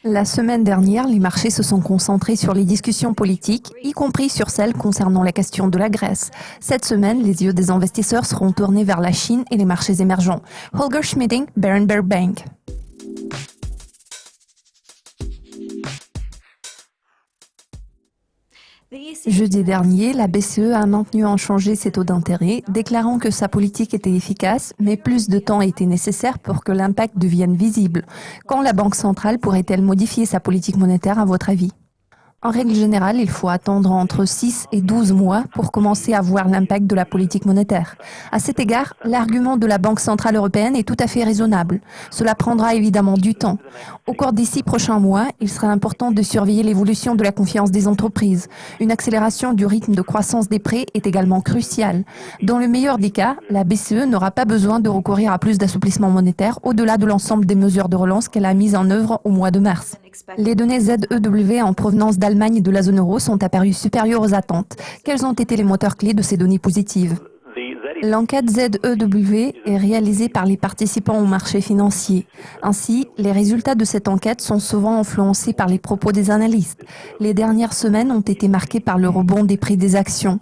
La semaine dernière, les marchés se sont concentrés sur les discussions politiques, y compris sur celles concernant la question de la Grèce. Cette semaine, les yeux des investisseurs seront tournés vers la Chine et les marchés émergents. Holger Schmidding, Berenberg Bank. Jeudi dernier, la BCE a maintenu inchangé ses taux d'intérêt, déclarant que sa politique était efficace, mais plus de temps était nécessaire pour que l'impact devienne visible. Quand la Banque centrale pourrait-elle modifier sa politique monétaire à votre avis ? En règle générale, il faut attendre entre 6 et 12 mois pour commencer à voir l'impact de la politique monétaire. À cet égard, l'argument de la Banque centrale européenne est tout à fait raisonnable. Cela prendra évidemment du temps. Au cours des 6 prochains mois, il sera important de surveiller l'évolution de la confiance des entreprises. Une accélération du rythme de croissance des prêts est également cruciale. Dans le meilleur des cas, la BCE n'aura pas besoin de recourir à plus d'assouplissement monétaire au-delà de l'ensemble des mesures de relance qu'elle a mises en œuvre au mois de mars. Les données ZEW en provenance d'Allemagne et de la zone euro sont apparues supérieures aux attentes. Quels ont été les moteurs clés de ces données positives ? L'enquête ZEW est réalisée par les participants au marché financier. Ainsi, les résultats de cette enquête sont souvent influencés par les propos des analystes. Les dernières semaines ont été marquées par le rebond des prix des actions.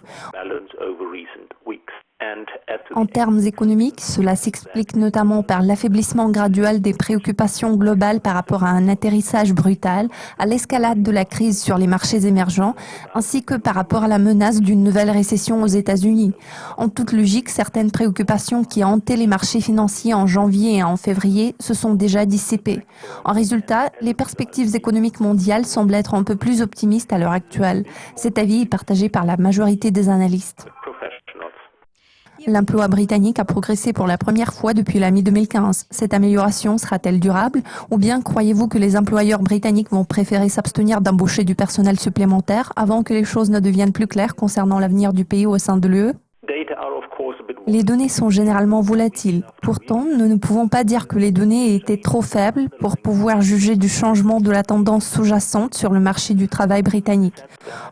En termes économiques, cela s'explique notamment par l'affaiblissement graduel des préoccupations globales par rapport à un atterrissage brutal, à l'escalade de la crise sur les marchés émergents, ainsi que par rapport à la menace d'une nouvelle récession aux États-Unis. En toute logique, certaines préoccupations qui hantaient les marchés financiers en janvier et en février se sont déjà dissipées. En résultat, les perspectives économiques mondiales semblent être un peu plus optimistes à l'heure actuelle. Cet avis est partagé par la majorité des analystes. L'emploi britannique a progressé pour la première fois depuis la mi-2015. Cette amélioration sera-t-elle durable ou bien croyez-vous que les employeurs britanniques vont préférer s'abstenir d'embaucher du personnel supplémentaire avant que les choses ne deviennent plus claires concernant l'avenir du pays au sein de l'UE ? Les données sont généralement volatiles. Pourtant, nous ne pouvons pas dire que les données étaient trop faibles pour pouvoir juger du changement de la tendance sous-jacente sur le marché du travail britannique.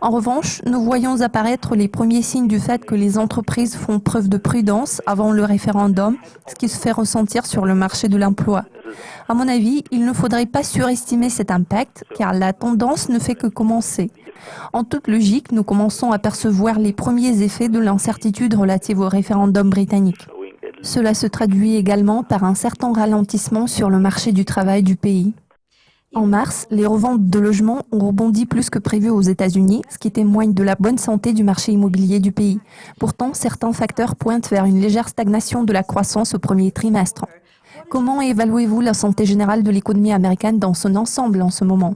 En revanche, nous voyons apparaître les premiers signes du fait que les entreprises font preuve de prudence avant le référendum, ce qui se fait ressentir sur le marché de l'emploi. À mon avis, il ne faudrait pas surestimer cet impact, car la tendance ne fait que commencer. En toute logique, nous commençons à percevoir les premiers effets de l'incertitude relative au référendum britannique. Cela se traduit également par un certain ralentissement sur le marché du travail du pays. En mars, les reventes de logements ont rebondi plus que prévu aux États-Unis, ce qui témoigne de la bonne santé du marché immobilier du pays. Pourtant, certains facteurs pointent vers une légère stagnation de la croissance au premier trimestre. Comment évaluez-vous la santé générale de l'économie américaine dans son ensemble en ce moment ?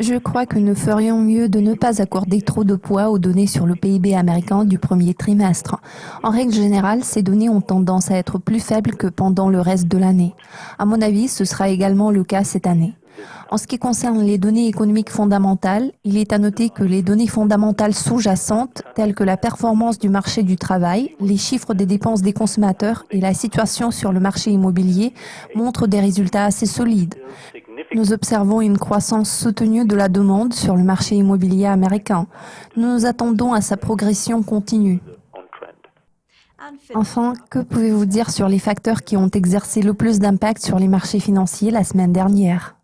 Je crois que nous ferions mieux de ne pas accorder trop de poids aux données sur le PIB américain du premier trimestre. En règle générale, ces données ont tendance à être plus faibles que pendant le reste de l'année. À mon avis, ce sera également le cas cette année. En ce qui concerne les données économiques fondamentales, il est à noter que les données fondamentales sous-jacentes, telles que la performance du marché du travail, les chiffres des dépenses des consommateurs et la situation sur le marché immobilier, montrent des résultats assez solides. Nous observons une croissance soutenue de la demande sur le marché immobilier américain. Nous nous attendons à sa progression continue. Enfin, que pouvez-vous dire sur les facteurs qui ont exercé le plus d'impact sur les marchés financiers la semaine dernière ?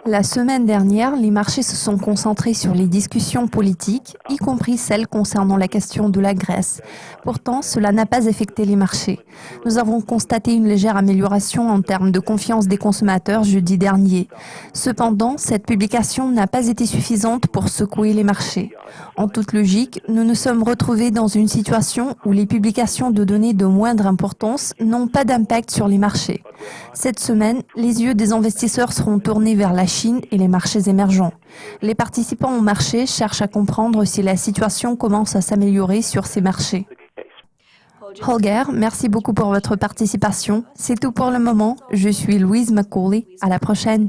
La semaine dernière, les marchés se sont concentrés sur les discussions politiques, y compris celles concernant la question de la Grèce. Pourtant, cela n'a pas affecté les marchés. Nous avons constaté une légère amélioration en termes de confiance des consommateurs jeudi dernier. Cependant, cette publication n'a pas été suffisante pour secouer les marchés. En toute logique, nous nous sommes retrouvés dans une situation où les publications de données de moindre importance n'ont pas d'impact sur les marchés. Cette semaine, les yeux des investisseurs seront tournés vers la Chine et les marchés émergents. Les participants au marché cherchent à comprendre si la situation commence à s'améliorer sur ces marchés. Holger, merci beaucoup pour votre participation. C'est tout pour le moment. Je suis Louise McCauley. À la prochaine.